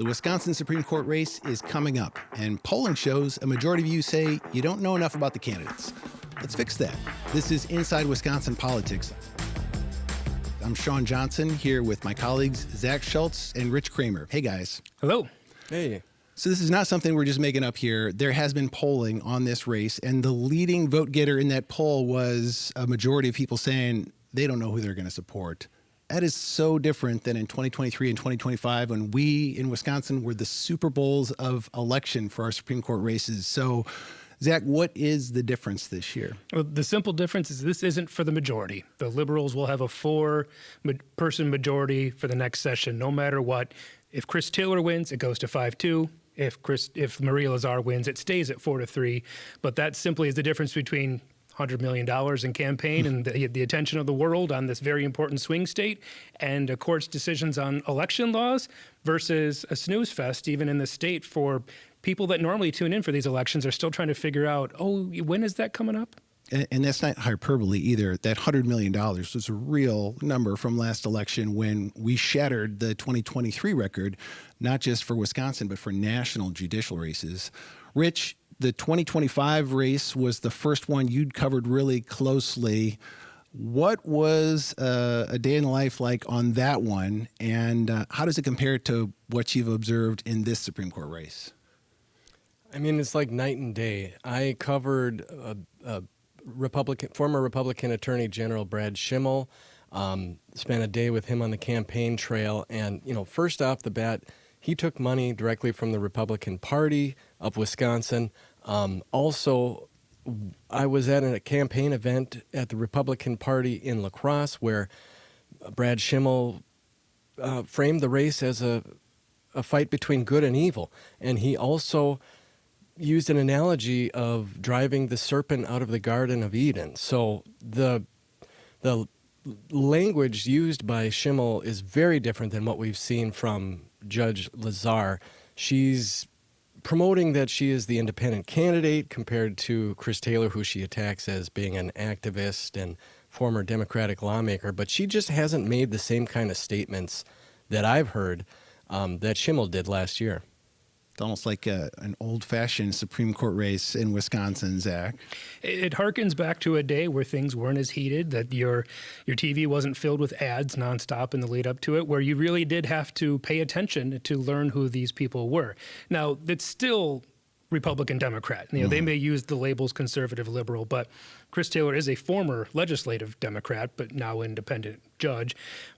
The Wisconsin Supreme Court race is coming up, and polling shows a majority of you say you don't know enough about the candidates. Let's fix that. This is Inside Wisconsin Politics. I'm Sean Johnson here with my colleagues Zach Schultz and Rich Kramer. Hey, guys. Hello. Hey. So this is not something we're just making up here. There has been polling on this race, and the leading vote getter in that poll was a majority of people saying they don't know who they're going to support. That is so different than in 2023 and 2025 when we in Wisconsin were the Super Bowls of election for our Supreme Court races. So, Zach, what is the difference this year? Well, the simple difference is this isn't for the majority. The Liberals will have a 4-person majority for the next session, no matter what. If Chris Taylor wins, it goes to 5-2. If Maria Lazar wins, it stays at 4-3. But that simply is the difference between $100 million in campaign and the attention of the world on this very important swing state and a court's decisions on election laws versus a snooze fest, even in the state, for people that normally tune in for these elections are still trying to figure out, when is that coming up? And that's not hyperbole either. That $100 million was a real number from last election when we shattered the 2023 record, not just for Wisconsin, but for national judicial races. Rich, the 2025 race was the first one you'd covered really closely. What was a day in the life like on that one, and how does it compare to what you've observed in this Supreme Court race? I mean, it's like night and day. I covered former Republican Attorney General Brad Schimel, spent a day with him on the campaign trail, and, first off the bat, he took money directly from the Republican Party of Wisconsin. Also, I was at a campaign event at the Republican Party in La Crosse where Brad Schimel framed the race as a fight between good and evil. And he also used an analogy of driving the serpent out of the Garden of Eden. So the language used by Schimel is very different than what we've seen from Judge Lazar. She's promoting that she is the independent candidate compared to Chris Taylor, who she attacks as being an activist and former Democratic lawmaker. But she just hasn't made the same kind of statements that I've heard that Schimel did last year. It's almost like an old-fashioned Supreme Court race in Wisconsin, Zach. It harkens back to a day where things weren't as heated, that your TV wasn't filled with ads nonstop in the lead up to it, where you really did have to pay attention to learn who these people were. Now, it's still Republican Democrat. They may use the labels conservative liberal, but Chris Taylor is a former legislative Democrat, but now independent judge.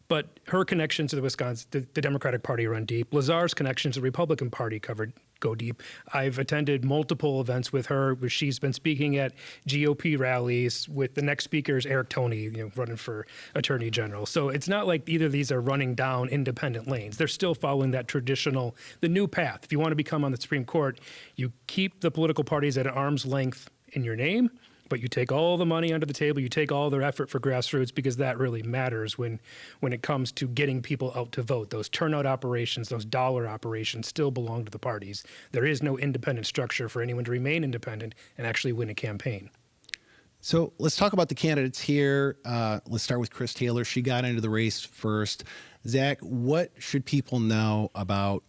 But her connections to the Democratic Party run deep. Lazar's connections to the Republican Party go deep. I've attended multiple events with her where she's been speaking at GOP rallies with the next speaker is Eric Toney, running for Attorney General. So it's not like either of these are running down independent lanes. They're still following that traditional, the new path. If you want to become on the Supreme Court, you keep the political parties at an arm's length in your name, but you take all the money under the table, you take all their effort for grassroots, because that really matters when it comes to getting people out to vote. Those turnout operations, those dollar operations still belong to the parties. There is no independent structure for anyone to remain independent and actually win a campaign. So let's talk about the candidates here. Let's start with Chris Taylor. She got into the race first. Zach, what should people know about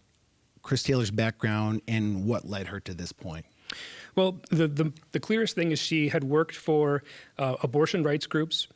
Chris Taylor's background and what led her to this point? Well, the clearest thing is she had worked for abortion rights groups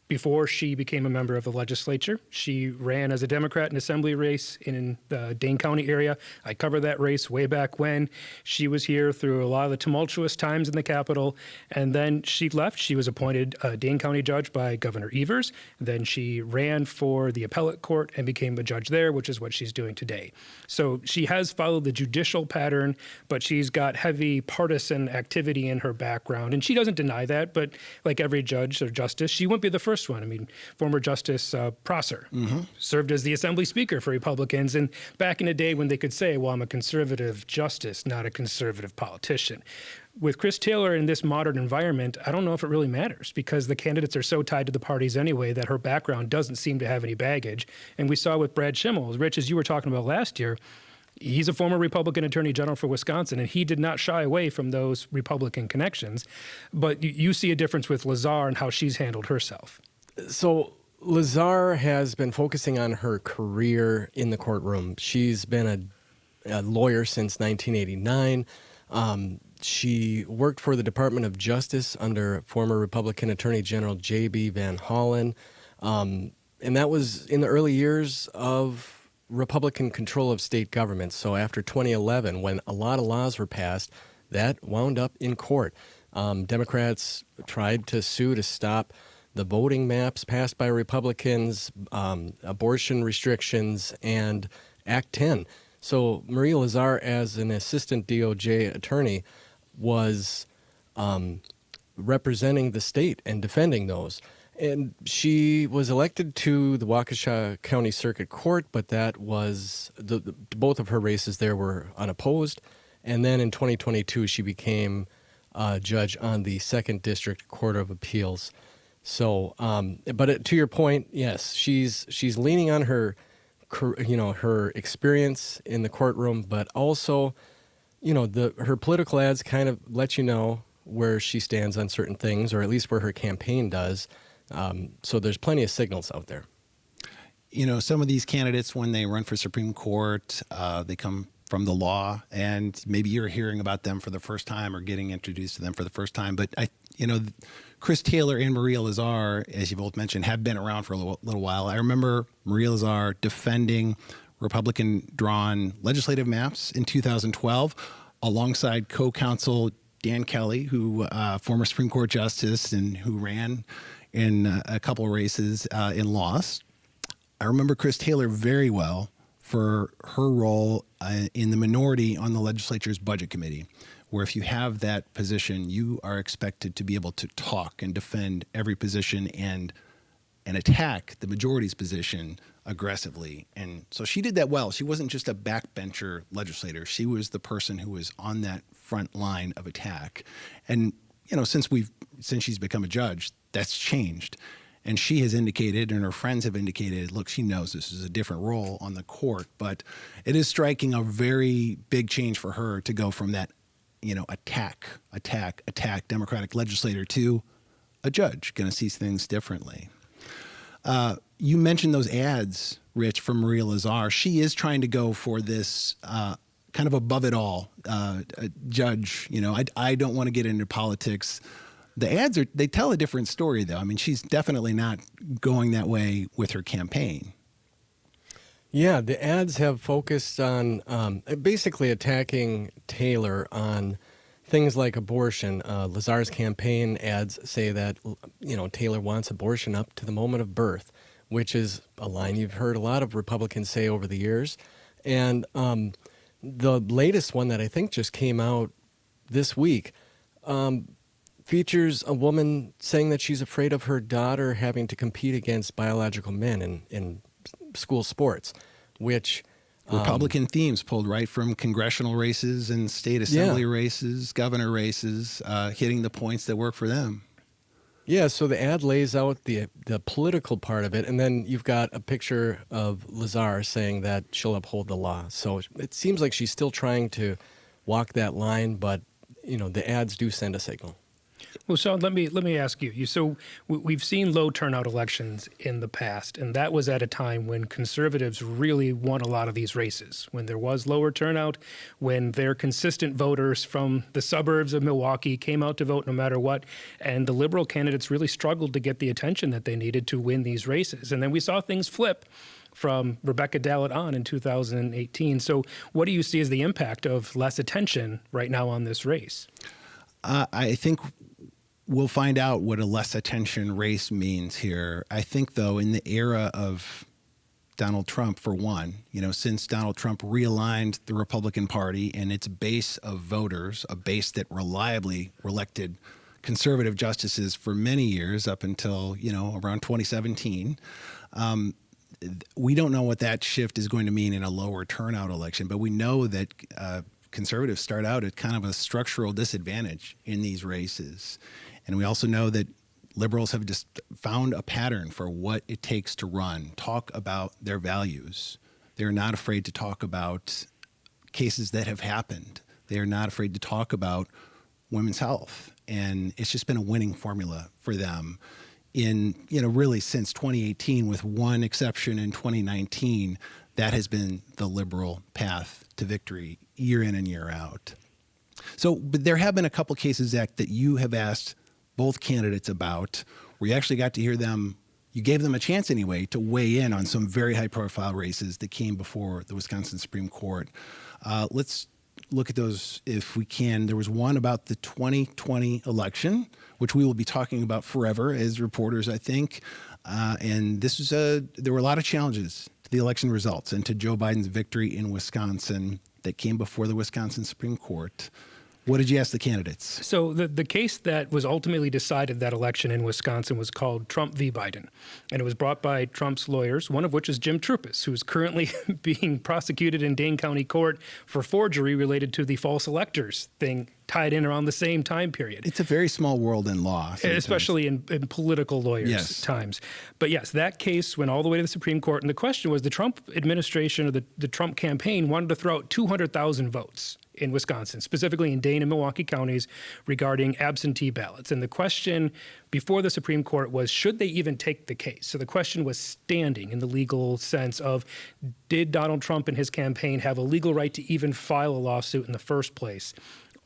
before she became a member of the legislature. She ran as a Democrat in an assembly race in the Dane County area. I covered that race way back when. She was here through a lot of the tumultuous times in the Capitol, and then she left. She was appointed a Dane County judge by Governor Evers. Then she ran for the appellate court and became a judge there, which is what she's doing today. So she has followed the judicial pattern, but she's got heavy partisan activity in her background, and she doesn't deny that, but like every judge or justice, she wouldn't be the first one. I mean, former Justice Prosser served as the Assembly Speaker for Republicans, and back in the day when they could say, well, I'm a conservative justice, not a conservative politician. With Chris Taylor in this modern environment, I don't know if it really matters, because the candidates are so tied to the parties anyway that her background doesn't seem to have any baggage. And we saw with Brad Schimel, Rich, as you were talking about last year, he's a former Republican Attorney General for Wisconsin, and he did not shy away from those Republican connections. But you see a difference with Lazar and how she's handled herself. So Lazar has been focusing on her career in the courtroom. She's been a a lawyer since 1989. She worked for the Department of Justice under former Republican Attorney General J.B. Van Hollen. And that was in the early years of Republican control of state government. So after 2011, when a lot of laws were passed, that wound up in court. Democrats tried to sue to stop the voting maps passed by Republicans, abortion restrictions, and Act 10. So Marie Lazar, as an assistant DOJ attorney, was representing the state and defending those. And she was elected to the Waukesha County Circuit Court, but that was both of her races there were unopposed. And then in 2022, she became a judge on the Second District Court of Appeals. So, but to your point, yes, she's leaning on her, her experience in the courtroom, but also, her political ads kind of let you know where she stands on certain things, or at least where her campaign does. So there's plenty of signals out there. Some of these candidates, when they run for Supreme Court, they come from the law, and maybe you're hearing about them for the first time or getting introduced to them for the first time. But Chris Taylor and Maria Lazar, as you both mentioned, have been around for a little while. I remember Maria Lazar defending Republican-drawn legislative maps in 2012 alongside co-counsel Dan Kelly, who former Supreme Court justice and who ran in a couple of races and lost. I remember Chris Taylor very well for her role in the minority on the legislature's budget committee, where if you have that position, you are expected to be able to talk and defend every position and attack the majority's position aggressively. And so she did that well. She wasn't just a backbencher legislator. She was the person who was on that front line of attack. And, since she's become a judge, that's changed. And she has indicated, and her friends have indicated, look, she knows this is a different role on the court, but it is striking a very big change for her to go from that, attack Democratic legislator to a judge, going to see things differently. You mentioned those ads, Rich, from Maria Lazar. She is trying to go for this kind of above it all judge. I don't want to get into politics. The ads they tell a different story, though. I mean, she's definitely not going that way with her campaign. Yeah, the ads have focused on basically attacking Taylor on things like abortion. Lazar's campaign ads say that, Taylor wants abortion up to the moment of birth, which is a line you've heard a lot of Republicans say over the years. And the latest one that I think just came out this week features a woman saying that she's afraid of her daughter having to compete against biological men in school sports, which Republican themes pulled right from congressional races and state assembly races, governor races, hitting the points that work for them. Yeah, so the ad lays out the political part of it, and then you've got a picture of Lazar saying that she'll uphold the law. So it seems like she's still trying to walk that line, but the ads do send a signal. Well, Sean, let me ask you. So we've seen low turnout elections in the past, and that was at a time when conservatives really won a lot of these races, when there was lower turnout, when their consistent voters from the suburbs of Milwaukee came out to vote no matter what, and the liberal candidates really struggled to get the attention that they needed to win these races. And then we saw things flip from Rebecca Dallett on in 2018. So what do you see as the impact of less attention right now on this race? I think we'll find out what a less attention race means here. I think, though, in the era of Donald Trump, for one, since Donald Trump realigned the Republican Party and its base of voters, a base that reliably elected conservative justices for many years up until, around 2017, we don't know what that shift is going to mean in a lower turnout election, but we know that conservatives start out at kind of a structural disadvantage in these races. And we also know that liberals have just found a pattern for what it takes to talk about their values. They're not afraid to talk about cases that have happened. They're not afraid to talk about women's health. And it's just been a winning formula for them in, really since 2018, with one exception in 2019. that has been the liberal path to victory year in and year out. So, but there have been a couple cases, Zach, that you have asked both candidates about, where you actually got to hear them. You gave them a chance anyway to weigh in on some very high-profile races that came before the Wisconsin Supreme Court. Let's look at those if we can. There was one about the 2020 election, which we will be talking about forever as reporters, I think. And this was there were a lot of challenges to the election results and to Joe Biden's victory in Wisconsin that came before the Wisconsin Supreme Court. What did you ask the candidates? So the case that was ultimately decided that election in Wisconsin was called Trump v. Biden. And it was brought by Trump's lawyers, one of which is Jim Troupis, who is currently being prosecuted in Dane County Court for forgery related to the false electors thing tied in around the same time period. It's a very small world in law. Sometimes. Especially in political lawyers' Yes. times. But yes, that case went all the way to the Supreme Court. And the question was the Trump administration or the Trump campaign wanted to throw out 200,000 votes in Wisconsin, specifically in Dane and Milwaukee counties, regarding absentee ballots. And the question before the Supreme Court was, should they even take the case? So the question was standing in the legal sense of, did Donald Trump and his campaign have a legal right to even file a lawsuit in the first place?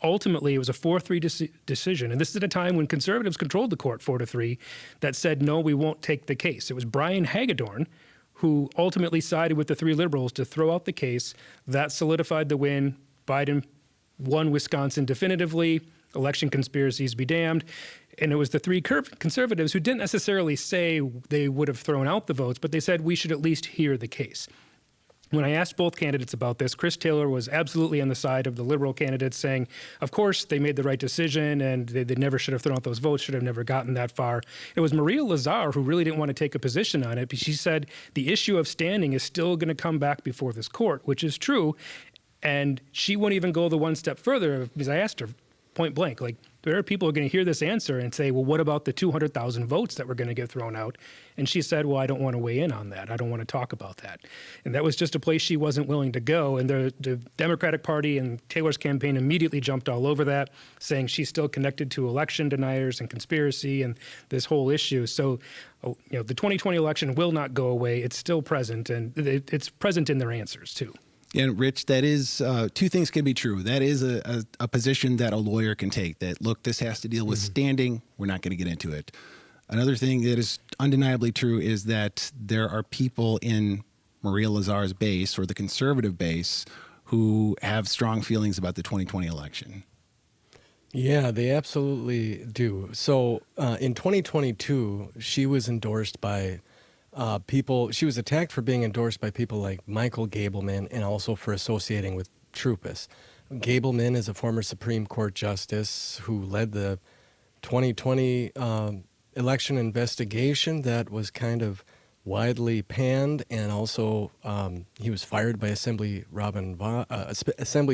Ultimately, it was a 4-3 decision. And this is at a time when conservatives controlled the court 4-3 that said, no, we won't take the case. It was Brian Hagedorn who ultimately sided with the three liberals to throw out the case. That solidified the win. Biden won Wisconsin definitively. Election conspiracies be damned. And it was the three conservatives who didn't necessarily say they would have thrown out the votes, but they said we should at least hear the case. When I asked both candidates about this, Chris Taylor was absolutely on the side of the liberal candidates, saying, of course, they made the right decision and they never should have thrown out those votes, should have never gotten that far. It was Maria Lazar who really didn't want to take a position on it, but she said the issue of standing is still going to come back before this court, which is true. And she wouldn't even go the one step further, because I asked her point blank, like, there are people who are going to hear this answer and say, well, what about the 200,000 votes that were going to get thrown out? And she said, well, I don't want to weigh in on that. I don't want to talk about that. And that was just a place she wasn't willing to go. And the Democratic Party and Taylor's campaign immediately jumped all over that, saying she's still connected to election deniers and conspiracy and this whole issue. So, the 2020 election will not go away. It's still present, and it's present in their answers, too. And Rich, that is two things can be true. That is a position that a lawyer can take, that, look, this has to deal with standing. We're not going to get into it. Another thing that is undeniably true is that there are people in Maria Lazar's base, or the conservative base, who have strong feelings about the 2020 election. Yeah, they absolutely do. So in 2022, she was endorsed by people. She was attacked for being endorsed by people like Michael Gableman and also for associating with Troupis. Gableman is a former Supreme Court justice who led the 2020 election investigation that was kind of widely panned, and also he was fired by Assembly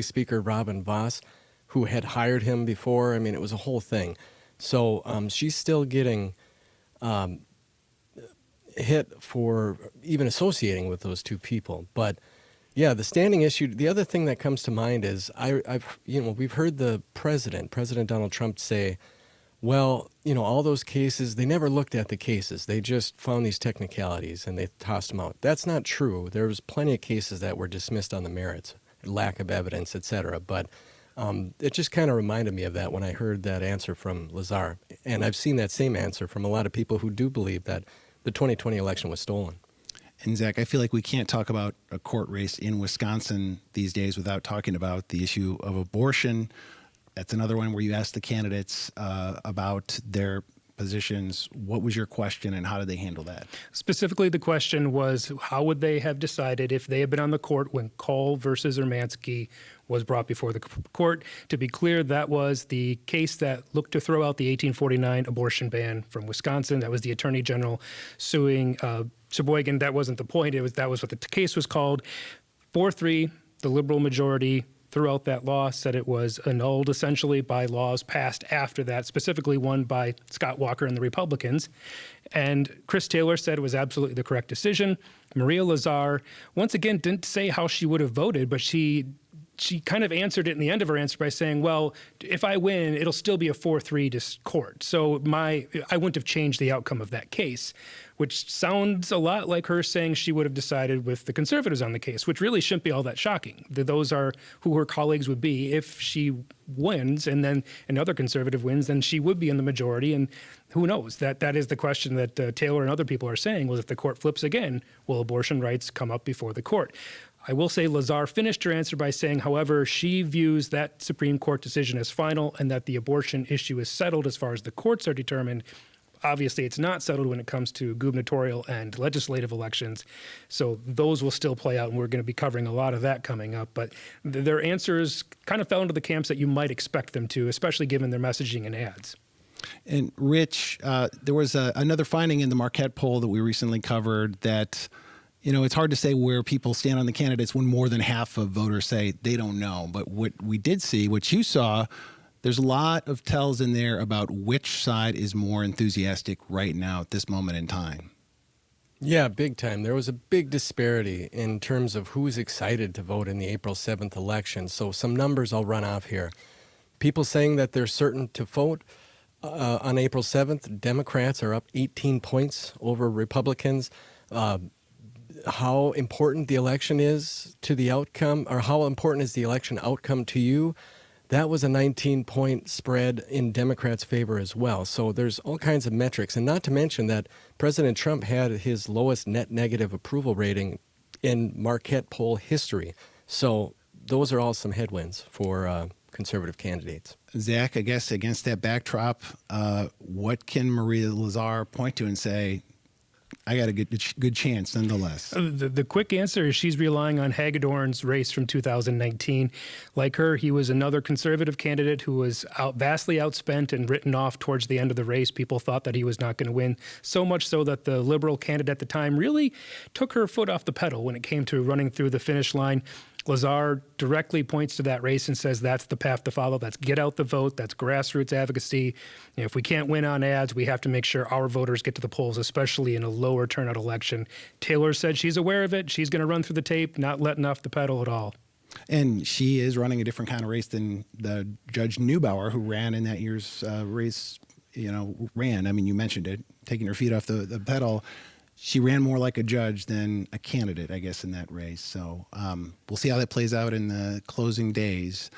Speaker Robin Vos, who had hired him before. I mean, it was a whole thing. So she's still getting hit for even associating with those two people. But yeah, the standing issue, the other thing that comes to mind is we've heard the President Donald Trump say, well, all those cases, they never looked at the cases. They just found these technicalities and they tossed them out. That's not true. There was plenty of cases that were dismissed on the merits, lack of evidence, et cetera. But it just kind of reminded me of that when I heard that answer from Lazar. And I've seen that same answer from a lot of people who do believe that the 2020 election was stolen. And Zach, I feel like we can't talk about a court race in Wisconsin these days without talking about the issue of abortion. That's another one where you asked the candidates about their positions. What was your question and how did they handle that? Specifically, the question was, how would they have decided if they had been on the court when Call versus Ermansky was brought before the court? To be clear, that was the case that looked to throw out the 1849 abortion ban from Wisconsin. That was the Attorney General suing Sheboygan. That wasn't the point. That was what the case was called. 4-3, the liberal majority threw out that law, said it was annulled essentially by laws passed after that, specifically one by Scott Walker and the Republicans. And Chris Taylor said it was absolutely the correct decision. Maria Lazar, once again, didn't say how she would have voted, but she she kind of answered it in the end of her answer by saying, well, if I win, it'll still be a 4-3 to court. So I wouldn't have changed the outcome of that case, which sounds a lot like her saying she would have decided with the conservatives on the case, which really shouldn't be all that shocking. Those are who her colleagues would be. If she wins and then another conservative wins, then she would be in the majority. And who knows? That is the question that Taylor and other people are saying, was if the court flips again, will abortion rights come up before the court? I will say Lazar finished her answer by saying, however, she views that Supreme Court decision as final and that the abortion issue is settled as far as the courts are determined. Obviously, it's not settled when it comes to gubernatorial and legislative elections. So those will still play out, and we're going to be covering a lot of that coming up. But their answers kind of fell into the camps that you might expect them to, especially given their messaging and ads. And Rich, there was another finding in the Marquette poll that we recently covered that, it's hard to say where people stand on the candidates when more than half of voters say they don't know. But what we did see, what you saw, there's a lot of tells in there about which side is more enthusiastic right now at this moment in time. Yeah, big time. There was a big disparity in terms of who's excited to vote in the April 7th election. So some numbers I'll run off here. People saying that they're certain to vote on April 7th. Democrats are up 18 points over Republicans. How important the election is to the outcome, or how important is the election outcome to you? That was a 19-point spread in Democrats' favor as well. So there's all kinds of metrics. And not to mention that President Trump had his lowest net negative approval rating in Marquette poll history. So those are all some headwinds for conservative candidates. Zach, I guess against that backdrop, what can Maria Lazar point to and say, I got a good chance nonetheless? The quick answer is she's relying on Hagedorn's race from 2019. Like her, he was another conservative candidate who was vastly outspent and written off towards the end of the race. People thought that he was not going to win, so much so that the Liberal candidate at the time really took her foot off the pedal when it came to running through the finish line. Lazar directly points to that race and says that's the path to follow. That's get out the vote. That's grassroots advocacy. If we can't win on ads, we have to make sure our voters get to the polls, especially in a lower turnout election. Taylor said she's aware of it. She's going to run through the tape, not letting off the pedal at all. And she is running a different kind of race than the Judge Neubauer, who ran in that year's race, ran. I mean, you mentioned it, taking her feet off the pedal. She ran more like a judge than a candidate, I guess, in that race. So we'll see how that plays out in the closing days.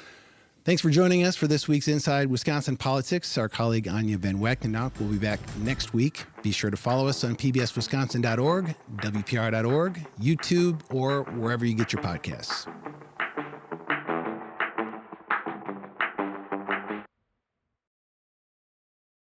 Thanks for joining us for this week's Inside Wisconsin Politics. Our colleague Anya Van Wagenock will be back next week. Be sure to follow us on pbswisconsin.org, WPR.org, YouTube, or wherever you get your podcasts.